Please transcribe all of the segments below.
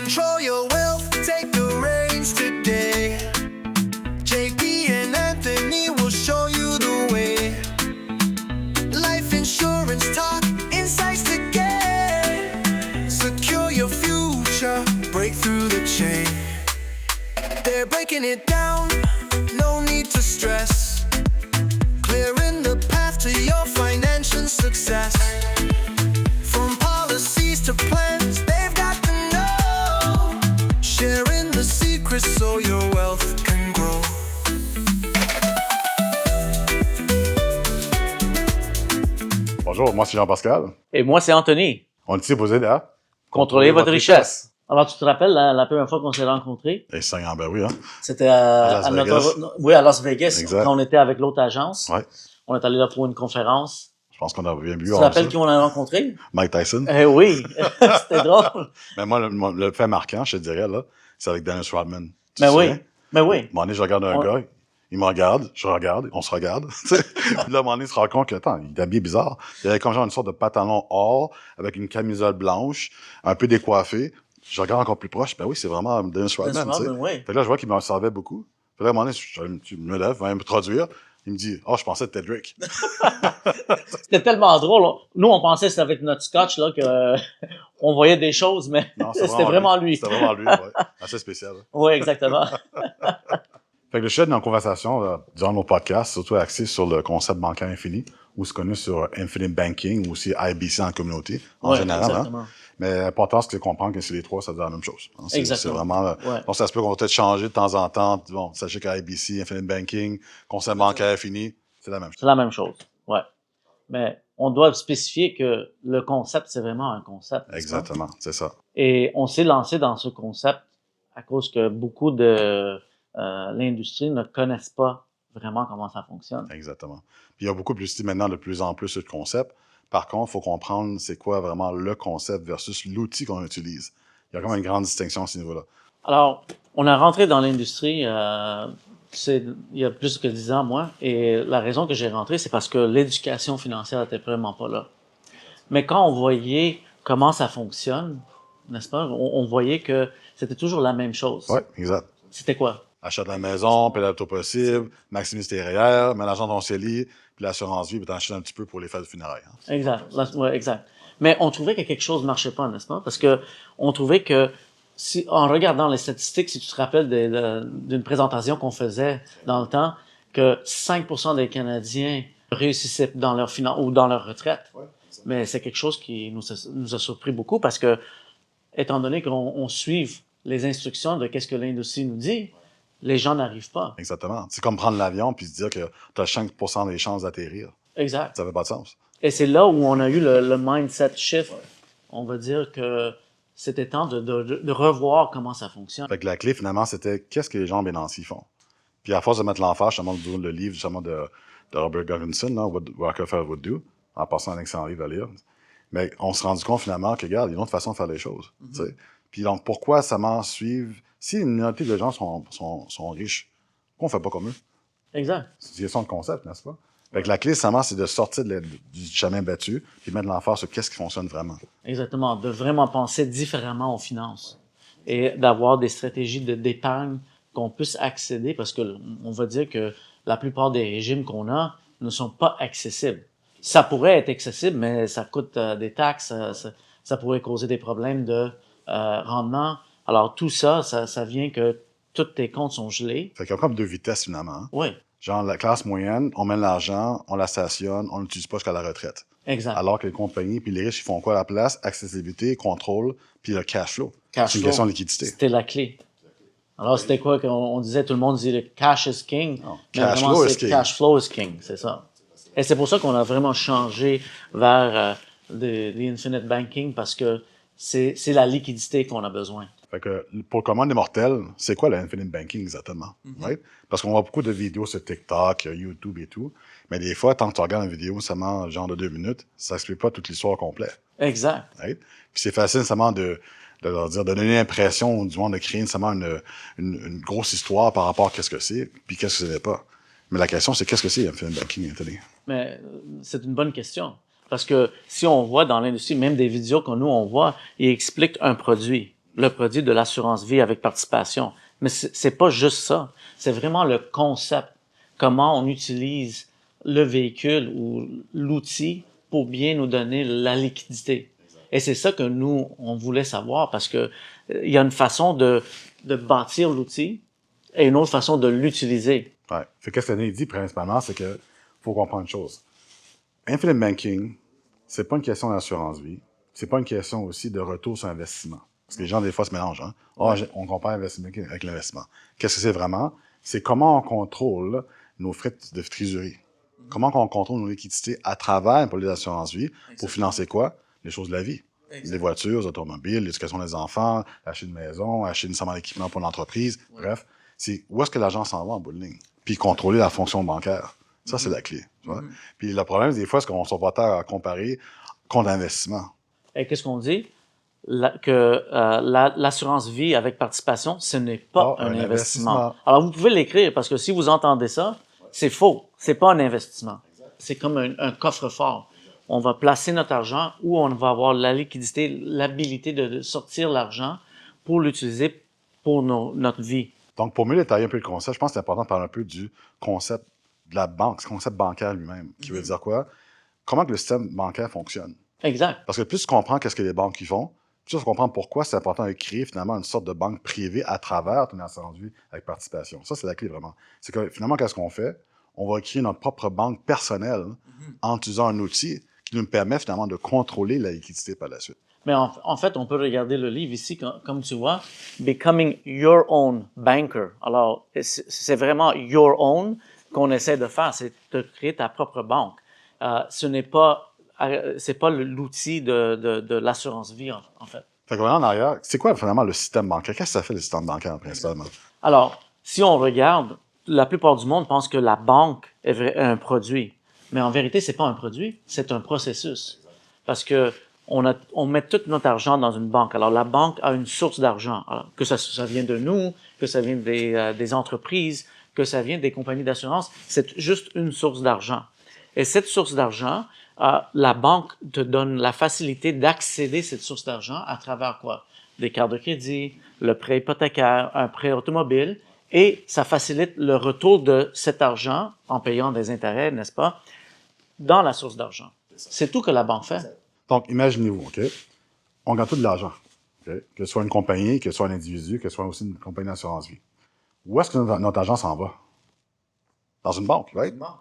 Control your wealth, take the reins today. JP and Anthony will show you the way. Life insurance talk, insights to get. Secure your future, break through the chain. They're breaking it down, no need to stress. Clearing the path to your financial success. From policies to plans, they've got to know. Sharing the secrets so your wealth can grow. Bonjour, moi c'est Jean-Pascal. Et moi, c'est Anthony. On est ici pour vous aider à Contrôler votre richesse. Alors, tu te rappelles la première fois qu'on s'est rencontrés? Et c'est ben oui, hein. C'était à Las Vegas, exact. quand on était avec l'autre agence. Ouais. On est allé là pour une conférence. Je pense qu'on a bien bu. Tu te rappelles qui on a rencontré? Mike Tyson. Oui, c'était drôle. Mais moi, le fait marquant, je te dirais, là, c'est avec Dennis Rodman. Mais oui, mais oui. À un moment donné, je regarde un gars, il me regarde, je regarde, on se regarde. Puis là, à un moment donné, il se rend compte que, attends, il est habillé bizarre. Il avait comme genre une sorte de pantalon or, avec une camisole blanche, un peu décoiffé. Je regarde encore plus proche, ben oui, c'est vraiment Dennis Rodman, tu sais. Oui. Fait que là, je vois qu'il m'en servait beaucoup. Fait que là, à un moment donné, je me lève, va me traduire. Il me dit, je pensais que c'était Drake. C'était tellement drôle. Nous, on pensait que c'était avec notre scotch, là, que on voyait des choses, mais Non, c'était vraiment lui. C'était vraiment lui, ouais. Assez spécial. Oui, exactement. Fait que le sujet de nos conversations, durant nos podcasts, surtout axé sur le concept bancaire infini, ou c'est connu sur Infinite Banking, ou aussi IBC en communauté, en général. Exactement. Hein. Mais l'important, c'est de comprendre que c'est les trois, ça veut dire la même chose. Hein. C'est vraiment... Ouais. Donc, ça se peut qu'on va peut-être changer de temps en temps. Bon, sachez qu'IBC, Infinite Banking, concept bancaire infini, c'est la même chose. C'est la même chose, ouais. Mais on doit spécifier que le concept, c'est vraiment un concept. Exactement, c'est ça. Et on s'est lancé dans ce concept à cause que beaucoup de l'industrie ne connaissent pas vraiment comment ça fonctionne. Exactement. Puis il y a beaucoup plus maintenant de plus en plus sur le concept. Par contre, il faut comprendre c'est quoi vraiment le concept versus l'outil qu'on utilise. Il y a quand même une grande distinction à ce niveau-là. Alors, on a rentré dans l'industrie il y a plus que 10 ans, moi, et la raison que j'ai rentré, c'est parce que l'éducation financière n'était vraiment pas là. Mais quand on voyait comment ça fonctionne, n'est-ce pas, on voyait que c'était toujours la même chose. Oui, exact. C'était quoi? Achète la maison, paie le taux possible, maximise tes REER, mets l'argent dans ton CELI, puis l'assurance vie, puis t'en achètes un petit peu pour les fêtes funérailles. Hein. Exact. Ouais, exact. Mais on trouvait que quelque chose ne marchait pas, n'est-ce pas? Parce que on trouvait que en regardant les statistiques, si tu te rappelles d'une présentation qu'on faisait dans le temps, que 5% des Canadiens réussissaient dans leur ou dans leur retraite. Ouais, mais c'est quelque chose qui nous a surpris beaucoup parce que, étant donné qu'on suive les instructions de qu'est-ce que l'industrie nous dit, les gens n'arrivent pas. Exactement. C'est comme prendre l'avion puis se dire que tu as 5% des chances d'atterrir. Exact. Ça fait pas de sens. Et c'est là où on a eu le mindset shift. On va dire que c'était temps de revoir comment ça fonctionne. Fait que la clé, finalement, c'était qu'est-ce que les gens bénéficiaires font. Puis à force de mettre l'emphase, justement, le livre justement, de Robert Guggenson, là, What Rockefeller Would Do, en passant un excellent livre à lire. Mais on se rendu compte, finalement, que, regarde, il y a une autre façon de faire les choses. Mm-hmm. Puis donc, pourquoi ça m'en suivre? Si une minorité de gens sont riches, pourquoi on fait pas comme eux? Exact. C'est une question de concept, n'est-ce pas? Fait que la clé, seulement, c'est de sortir du chemin battu puis mettre l'emphase sur qu'est-ce qui fonctionne vraiment. Exactement. De vraiment penser différemment aux finances et d'avoir des stratégies d'épargne qu'on puisse accéder parce que on va dire que la plupart des régimes qu'on a ne sont pas accessibles. Ça pourrait être accessible, mais ça coûte des taxes, ça pourrait causer des problèmes de rendement. Alors, tout ça vient que tous tes comptes sont gelés. Fait qu'il y a comme deux vitesses, finalement. Hein? Oui. Genre, la classe moyenne, on met l'argent, on la stationne, on l'utilise pas jusqu'à la retraite. Exact. Alors que les compagnies puis les riches, ils font quoi à la place? Accessibilité, contrôle, puis le cash flow. C'est une question de liquidité. C'était la clé. Alors, c'était quoi qu'on disait? Tout le monde disait le cash is king. Non, cash flow is king. Cash flow is king, c'est ça. Et c'est pour ça qu'on a vraiment changé vers the Infinite Banking parce que c'est la liquidité qu'on a besoin. Fait que pour le commun des mortels, c'est quoi le Infinite Banking exactement? Mm-hmm. Right? Parce qu'on voit beaucoup de vidéos sur TikTok, YouTube et tout. Mais des fois, tant que tu regardes une vidéo seulement genre de 2 minutes, ça n'explique pas toute l'histoire complète. Exact. Right? Puis c'est facile seulement de leur dire, de donner l'impression, du moins de créer seulement une grosse histoire par rapport à qu'est-ce que c'est, puis qu'est-ce que ce n'est pas. Mais la question, c'est qu'est-ce que c'est Infinite Banking, Anthony? Mais c'est une bonne question. Parce que si on voit dans l'industrie, même des vidéos que nous, on voit, ils expliquent un produit. le produit de l'assurance vie avec participation. Mais c'est pas juste ça. C'est vraiment le concept. Comment on utilise le véhicule ou l'outil pour bien nous donner la liquidité. Et c'est ça que nous, on voulait savoir parce que il y a une façon de bâtir l'outil et une autre façon de l'utiliser. Ouais. Fait que ce que dit principalement, c'est que faut comprendre une chose. Infinite banking, c'est pas une question d'assurance vie. C'est pas une question aussi de retour sur investissement. Parce que les gens, des fois, se mélangent. Hein? Oh, on compare l'investissement avec l'investissement. Qu'est-ce que c'est vraiment? C'est comment on contrôle nos frais de trésorerie. Comment on contrôle nos liquidités à travers pour les assurances vie pour financer quoi? Les choses de la vie. Exactement. Les voitures, les automobiles, l'éducation des enfants, acheter une maison, acheter nécessairement d'équipement pour l'entreprise. Ouais. Bref, c'est où est-ce que l'argent s'en va en bout de ligne. Puis contrôler la fonction bancaire. Ça, c'est la clé. Tu vois? Puis le problème, des fois, c'est qu'on ne soit pas tard à comparer compte d'investissement. Et qu'est-ce qu'on dit? L'assurance vie avec participation, ce n'est pas un investissement. Alors, vous pouvez l'écrire parce que si vous entendez ça, c'est faux. C'est pas un investissement. C'est comme un coffre-fort. On va placer notre argent où on va avoir la liquidité, l'habilité de sortir l'argent pour l'utiliser pour notre vie. Donc, pour mieux détailler un peu le concept, je pense que c'est important de parler un peu du concept de la banque, ce concept bancaire lui-même, qui veut dire quoi? Comment que le système bancaire fonctionne. Exact. Parce que plus tu comprends qu'est-ce que les banques font, plus tu comprends pourquoi c'est important de créer finalement une sorte de banque privée à travers ton assurance vie avec participation. Ça, c'est la clé vraiment. C'est que finalement, qu'est-ce qu'on fait? On va créer notre propre banque personnelle en utilisant un outil qui nous permet finalement de contrôler la liquidité par la suite. Mais en fait, on peut regarder le livre ici, comme tu vois, Becoming Your Own Banker. Alors, c'est vraiment your own qu'on essaie de faire, c'est de créer ta propre banque. C'est pas l'outil de l'assurance vie, en fait. Fait que en arrière, c'est quoi finalement le système bancaire? Qu'est-ce que ça fait le système bancaire principalement? Alors, si on regarde, la plupart du monde pense que la banque est un produit. Mais en vérité, c'est pas un produit, c'est un processus. Parce que on met tout notre argent dans une banque. Alors, la banque a une source d'argent. Alors, que ça vient de nous, que ça vient des entreprises, que ça vient des compagnies d'assurance, c'est juste une source d'argent. Et cette source d'argent, la banque te donne la facilité d'accéder à cette source d'argent à travers quoi? Des cartes de crédit, le prêt hypothécaire, un prêt automobile, et ça facilite le retour de cet argent en payant des intérêts, n'est-ce pas, dans la source d'argent. C'est tout que la banque fait. Donc, imaginez-vous, OK? On gagne tout de l'argent, OK? Que ce soit une compagnie, que ce soit un individu, que ce soit aussi une compagnie d'assurance vie. Où est-ce que notre argent s'en va? Dans une banque, right? Une banque.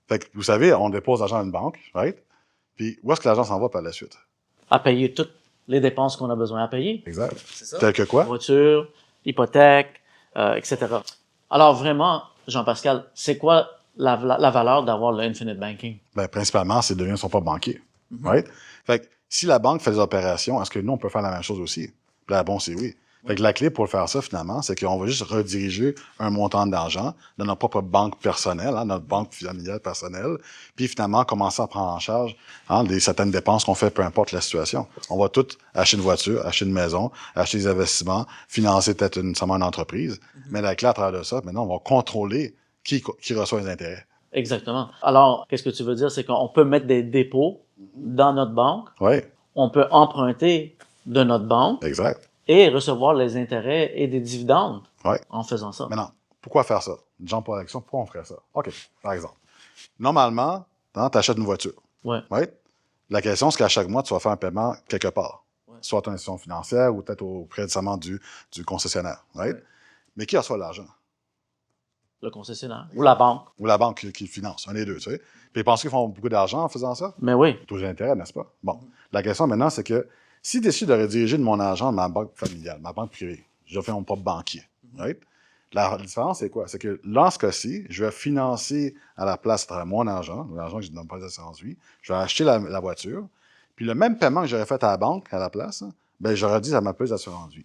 Fait que, vous savez, on dépose l'argent dans une banque, right? Puis, où est-ce que l'argent s'en va par la suite? À payer toutes les dépenses qu'on a besoin à payer. Exact. C'est ça. Tel que quoi? Voiture, hypothèque, etc. Alors, vraiment, Jean-Pascal, c'est quoi la valeur d'avoir le Infinite Banking? Ben, principalement, c'est de devenir son propre banquier, right? Fait que, si la banque fait des opérations, est-ce que nous, on peut faire la même chose aussi? Puis la réponse, c'est oui. Fait que la clé pour faire ça, finalement, c'est qu'on va juste rediriger un montant d'argent dans notre propre banque personnelle, notre banque familiale personnelle, puis finalement commencer à prendre en charge certaines dépenses qu'on fait, peu importe la situation. On va tout acheter une voiture, acheter une maison, acheter des investissements, financer peut-être une entreprise, mais la clé à travers de ça, maintenant, on va contrôler qui reçoit les intérêts. Exactement. Alors, qu'est-ce que tu veux dire? C'est qu'on peut mettre des dépôts dans notre banque. Oui. On peut emprunter de notre banque. Exact. Et recevoir les intérêts et des dividendes en faisant ça. Maintenant, pourquoi faire ça? Jump pour l'action, pourquoi on ferait ça? OK, par exemple. Normalement, tu achètes une voiture. Oui. Right? La question, c'est qu'à chaque mois, tu vas faire un paiement quelque part. Ouais. Soit à ton institution financière ou peut-être auprès du concessionnaire. Right? Ouais. Mais qui reçoit l'argent? Le concessionnaire. Ou la banque. Ou la banque qui finance, un des deux, tu sais. Puis ils pensent qu'ils font beaucoup d'argent en faisant ça? Mais oui. Taux d'intérêt, n'est-ce pas? Bon. La question maintenant, c'est que si je décide de rediriger de mon argent dans ma banque familiale, ma banque privée, je fais mon propre banquier, right? La différence, c'est quoi? C'est que dans ce cas-ci, je vais financer à la place à travers mon argent, l'argent que je ne donne pas d'assurance vie, je vais acheter la voiture, puis le même paiement que j'aurais fait à la banque à la place, ben j'aurais dit à ma place d'assurance vie.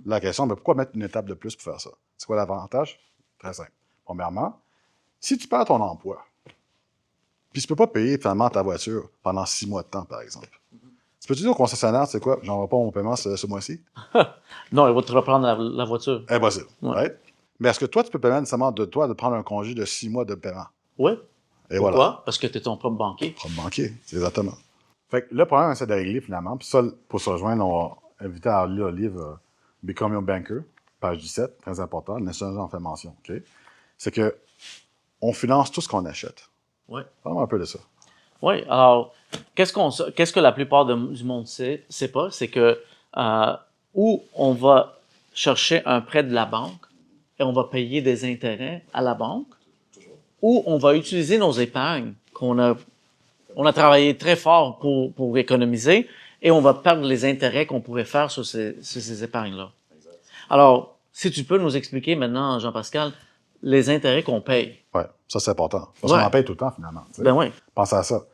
La question, ben pourquoi mettre une étape de plus pour faire ça? C'est quoi l'avantage? Très simple. Premièrement, si tu perds ton emploi, puis tu ne peux pas payer finalement ta voiture pendant 6 mois de temps, par exemple, tu peux-tu dire au concessionnaire, c'est quoi, j'en vais pas mon paiement ce mois-ci? Non, il va te reprendre la voiture. Impossible, right? Mais est-ce que toi, tu peux permettre nécessairement de prendre un congé de 6 mois de paiement? Oui. Et pourquoi? Voilà. Parce que tu es ton propre banquier. Propre banquier, c'est exactement. Fait que le problème, c'est de régler finalement, puis ça, pour se rejoindre, on va inviter à lire le livre Become Your Banker, page 17, très important, le national en fait mention. Okay? C'est que on finance tout ce qu'on achète. Ouais. Parle-moi un peu de ça. Oui, alors, qu'est-ce que la plupart du monde sait pas, c'est que où on va chercher un prêt de la banque et on va payer des intérêts à la banque, ou on va utiliser nos épargnes on a travaillé très fort pour économiser et on va perdre les intérêts qu'on pourrait faire sur ces épargnes-là. Alors, si tu peux nous expliquer maintenant, Jean-Pascal, les intérêts qu'on paye. Oui, ça c'est important. Parce qu'on en paye tout le temps finalement. T'sais. Ben oui. Pense à ça.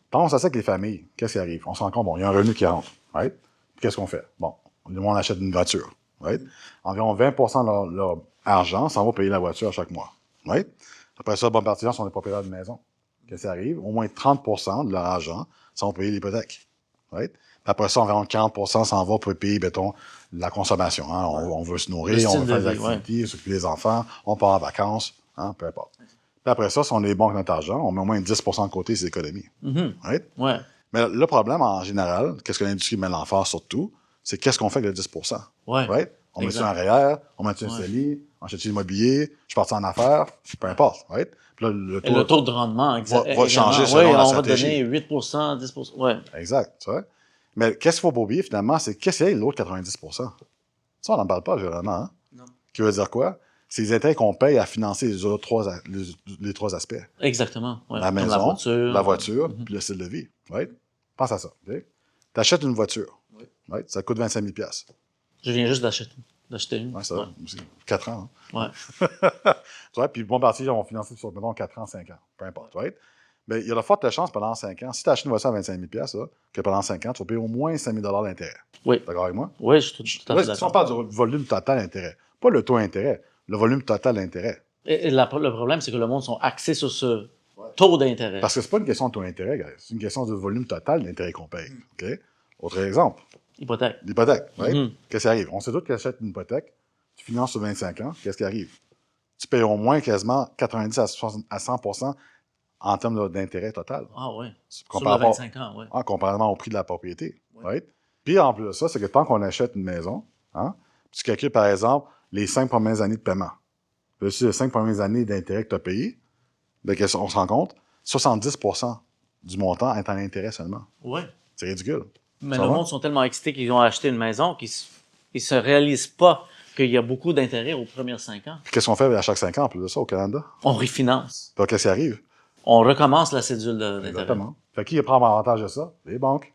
Pense à ça avec les familles. Qu'est-ce qui arrive? On se rend compte, bon, il y a un revenu qui rentre. Right? Puis qu'est-ce qu'on fait? Bon, on achète une voiture. Right? Environ 20% de leur argent s'en va payer la voiture chaque mois. Right? Après ça, bonne partie de gens sont des propriétaires de maison. Qu'est-ce qui arrive? Au moins 30% de leur argent s'en va payer l'hypothèque. Right? Puis après ça, environ 40% s'en va pour payer, mettons, la consommation. Hein? On veut se nourrir, on veut faire des activités, s'occuper des enfants, on part en vacances, hein? Peu importe. Puis après ça, si on est bon avec notre argent, on met au moins 10% de côté ses économies. Right? Ouais. Mais le problème, en général, qu'est-ce que l'industrie met l'emphase surtout, c'est qu'est-ce qu'on fait avec le 10%. Ouais. Right? On met ça en REER, on met ça en CELI, on achète de l'immobilier, je pars en affaires, peu importe. Right? Puis là, le taux de rendement va changer selon la stratégie. On va donner 8%, 10%. Ouais. Exact. Tu vois? Mais qu'est-ce qu'il faut pas oublier, finalement, c'est qu'est-ce qu'il y a l'autre 90%? Ça, on n'en parle pas, généralement. Hein? Non. Qui veut dire quoi? C'est les intérêts qu'on paye à financer les trois aspects. Exactement. Ouais. La maison, la voiture, puis le style de vie. Right? Pense à ça. Okay? Tu achètes une voiture. Right? Ça coûte 25 000 $. Je viens juste d'acheter une. Oui, ça va. Aussi. 4 ans. Hein? Ouais. Tu vois? Puis bon parti, on va financer sur, mettons, 4 ans, 5 ans. Peu importe. Right? Mais il y a de fortes chances pendant 5 ans, si tu achètes une voiture à 25 000 $, là, que pendant 5 ans, tu vas payer au moins 5 000 $ d'intérêt. Oui. D'accord avec moi? Oui, je suis tout à fait d'accord. Si on parle du volume total d'intérêt, pas le taux d'intérêt, le volume total d'intérêt. Et le problème, c'est que le monde sont axés sur ce taux d'intérêt. Parce que c'est pas une question de taux d'intérêt, guys. C'est une question de volume total d'intérêt qu'on paye. OK? Autre exemple. Hypothèque. L'hypothèque. Right? Qu'est-ce qui arrive? On sait tous que tu achètes une hypothèque, tu finances sur 25 ans, qu'est-ce qui arrive? Tu payes au moins quasiment 90 à 100% en termes d'intérêt total. Ah oui. Sur le 25 ans, oui. Comparément au prix de la propriété. Right? Puis en plus de ça, c'est que tant qu'on achète une maison, hein, tu calcules par exemple les 5 premières années de paiement. Puis les 5 premières années d'intérêt que tu as payé, ben, on se rend compte, 70% du montant est en intérêt seulement. Oui. C'est ridicule. Mais le monde sont tellement excités qu'ils ont acheté une maison qu'ils ne se réalisent pas qu'il y a beaucoup d'intérêt aux premières 5 ans. Puis qu'est-ce qu'on fait à chaque 5 ans en plus de ça au Canada? On refinance. Puis qu'est-ce qui arrive? On recommence la cédule d'intérêt. Exactement. Fait qui prend avantage de ça? Les banques.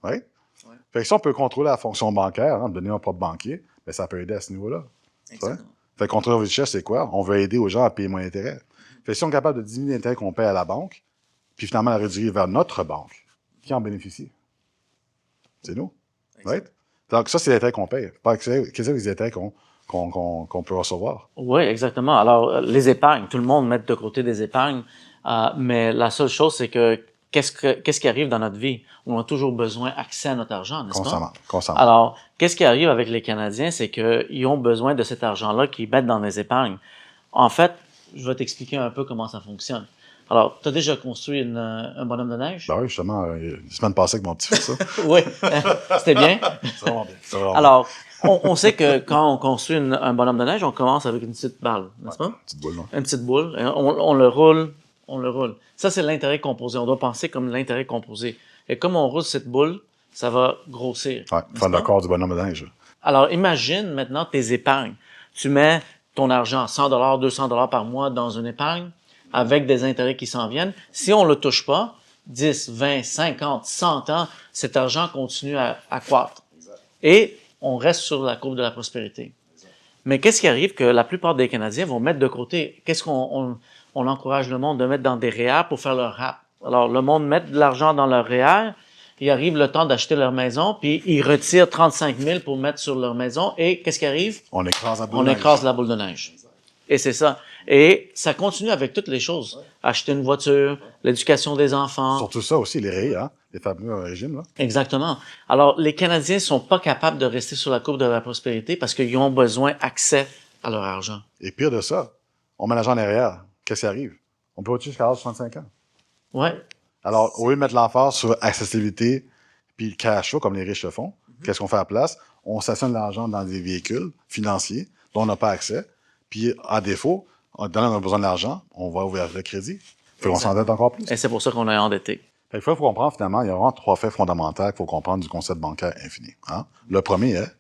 Right? Ouais. Fait que si on peut contrôler la fonction bancaire, hein, donner un propre banquier, ben ça peut aider à ce niveau-là. Exactement. Fait que contrôler la richesse, c'est quoi? On veut aider aux gens à payer moins d'intérêt. Fait que si on est capable de diminuer l'intérêt qu'on paye à la banque, puis finalement la rediriger vers notre banque, qui en bénéficie? C'est nous. Right? Donc ça, c'est l'intérêt qu'on paye. Qu'est-ce que c'est les intérêts qu'on peut recevoir? Oui, exactement. Alors, les épargnes, tout le monde met de côté des épargnes, mais la seule chose, c'est que qu'est-ce qui arrive dans notre vie? On a toujours besoin d'accès à notre argent, n'est-ce pas? Constamment. Alors, qu'est-ce qui arrive avec les Canadiens? C'est qu'ils ont besoin de cet argent-là qu'ils mettent dans les épargnes. En fait, je vais t'expliquer un peu comment ça fonctionne. Alors, tu as déjà construit un bonhomme de neige? Ben oui, justement, la semaine passée avec mon petit fils, ça. Oui, c'était bien. C'est vraiment bien. Alors, on sait que quand on construit un bonhomme de neige, on commence avec une petite balle, n'est-ce pas? Une petite boule, non? Une petite boule. Et on le roule. Ça, c'est l'intérêt composé. On doit penser comme l'intérêt composé. Et comme on roule cette boule, ça va grossir. Oui, faire le corps du bonhomme de neige. Alors, imagine maintenant tes épargnes. Tu mets ton argent, 100 $, 200 $ par mois dans une épargne avec des intérêts qui s'en viennent. Si on le touche pas, 10, 20, 50, 100 ans, cet argent continue à croître. Exact. Et on reste sur la courbe de la prospérité. Exact. Mais qu'est-ce qui arrive que la plupart des Canadiens vont mettre de côté? Qu'est-ce qu'on encourage le monde de mettre dans des REER pour faire leur rap? Alors, le monde met de l'argent dans leur REER, il arrive le temps d'acheter leur maison, puis ils retirent 35 000 pour mettre sur leur maison, et qu'est-ce qui arrive? On écrase la boule de neige. On écrase la boule de neige. Exact. Et c'est ça. Et ça continue avec toutes les choses. Ouais. Acheter une voiture, l'éducation des enfants. Surtout ça aussi, les REER, hein? Les fameux régimes, là. Exactement. Alors, les Canadiens sont pas capables de rester sur la courbe de la prospérité parce qu'ils ont besoin d'accès à leur argent. Et pire de ça, on met l'argent derrière. Qu'est-ce qui arrive? On peut au-dessus jusqu'à l'âge de 65 ans. Ouais. Alors, au lieu de mettre l'emphase sur accessibilité puis le cash flow, comme les riches le font, Qu'est-ce qu'on fait à la place? On stationne l'argent dans des véhicules financiers dont on n'a pas accès. Puis, à défaut, dès qu'on a besoin d'argent, on va ouvrir le crédit. Fait qu'on s'endette encore plus. Et c'est pour ça qu'on est endetté. Fait qu'il faut comprendre, finalement, il y a vraiment 3 faits fondamentaux qu'il faut comprendre du concept bancaire infini. Hein? Le premier est...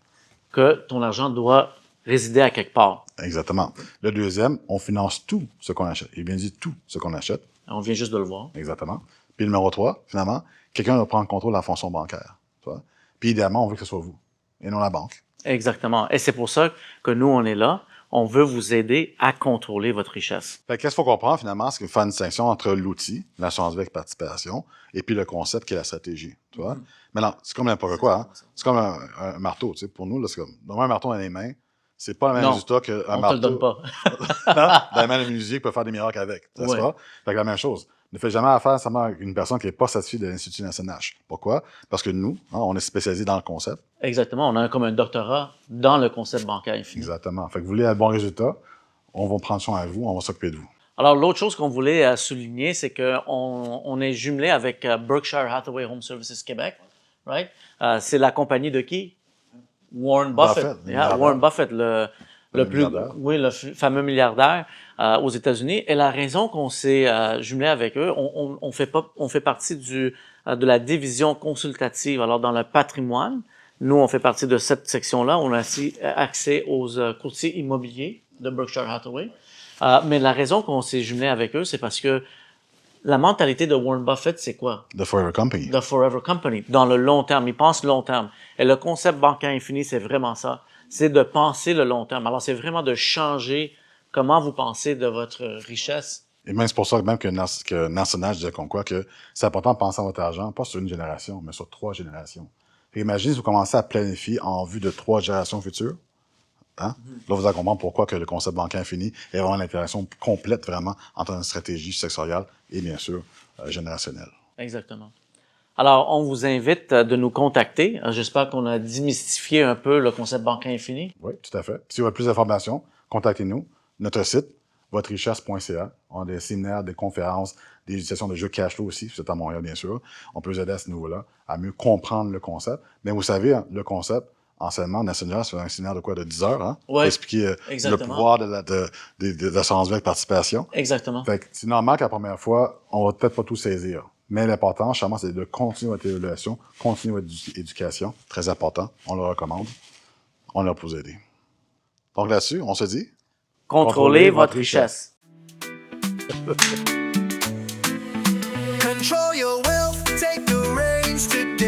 Que ton argent doit résider à quelque part. Exactement. Le deuxième, on finance tout ce qu'on achète. Il bien dit tout ce qu'on achète. On vient juste de le voir. Exactement. Puis le numéro 3, finalement, quelqu'un doit prendre contrôle de la fonction bancaire. Tu vois? Puis idéalement, on veut que ce soit vous, et non la banque. Exactement. Et c'est pour ça que nous, on est là. On veut vous aider à contrôler votre richesse. Fait que qu'est-ce qu'il faut comprendre, finalement, c'est qu'il faut faire une distinction entre l'outil, l'assurance vie avec participation, et puis le concept qui est la stratégie. Tu vois? Mais non, c'est comme n'importe quoi. Hein? C'est comme un marteau. Tu sais, pour nous, là, c'est comme donner un marteau dans les mains. C'est pas le même résultat qu'un marteau. On te le donne pas. Non, dans les mains d'un menuisier qui peut faire des miracles avec. N'est-ce pas? Fait que la même chose. Ne faites jamais affaire seulement avec une personne qui n'est pas satisfaite de l'Institut SNH. Pourquoi? Parce que nous, hein, on est spécialisé dans le concept. Exactement. On a comme un doctorat dans le concept bancaire infini. Exactement. Fait que vous voulez un bon résultat, on va prendre soin de vous, on va s'occuper de vous. Alors, l'autre chose qu'on voulait souligner, c'est qu'on est jumelé avec Berkshire Hathaway Home Services Québec. Right? C'est la compagnie de qui? Warren Buffett. Warren Buffett, le fameux milliardaire aux États-Unis. Et la raison qu'on s'est jumelé avec eux, on fait partie de la division consultative. Alors, dans le patrimoine, nous, on fait partie de cette section-là. On a aussi accès aux courtiers immobiliers de Berkshire Hathaway. Mais la raison qu'on s'est jumelé avec eux, c'est parce que la mentalité de Warren Buffett, c'est quoi? The Forever Company. The Forever Company. Dans le long terme. Il pense long terme. Et le concept bancaire infini, c'est vraiment ça. C'est de penser le long terme. Alors, c'est vraiment de changer comment vous pensez de votre richesse. Et même c'est pour ça que même que National disait comme quoi que c'est important de penser à votre argent, pas sur une génération, mais sur 3 générations. Imaginez si vous commencez à planifier en vue de 3 générations futures. Hein? Là, vous allez comprendre pourquoi que le concept bancaire infini est vraiment l'interaction complète vraiment entre une stratégie sectorielle et bien sûr générationnelle. Exactement. Alors, on vous invite de nous contacter. J'espère qu'on a démystifié un peu le concept bancaire infini. Oui, tout à fait. Puis, si vous avez plus d'informations, contactez-nous. Notre site, votrerichesse.ca. On a des séminaires, des conférences, des utilisations de jeux cash flow aussi, c'est à Montréal, bien sûr. On peut vous aider à ce niveau-là, à mieux comprendre le concept. Mais vous savez, hein, le concept, enseignement national, c'est un séminaire de quoi? De 10 heures, hein? Oui, pour expliquer le pouvoir de l'assurance vie avec participation. Exactement. Fait que c'est normal qu'à la première fois, on va peut-être pas tout saisir. Mais l'important, justement, c'est de continuer votre évaluation, continuer votre éducation. Très important. On le recommande. On est là pour vous aider. Donc là-dessus, on se dit... Contrôlez votre richesse. Control your wealth, take the reins today.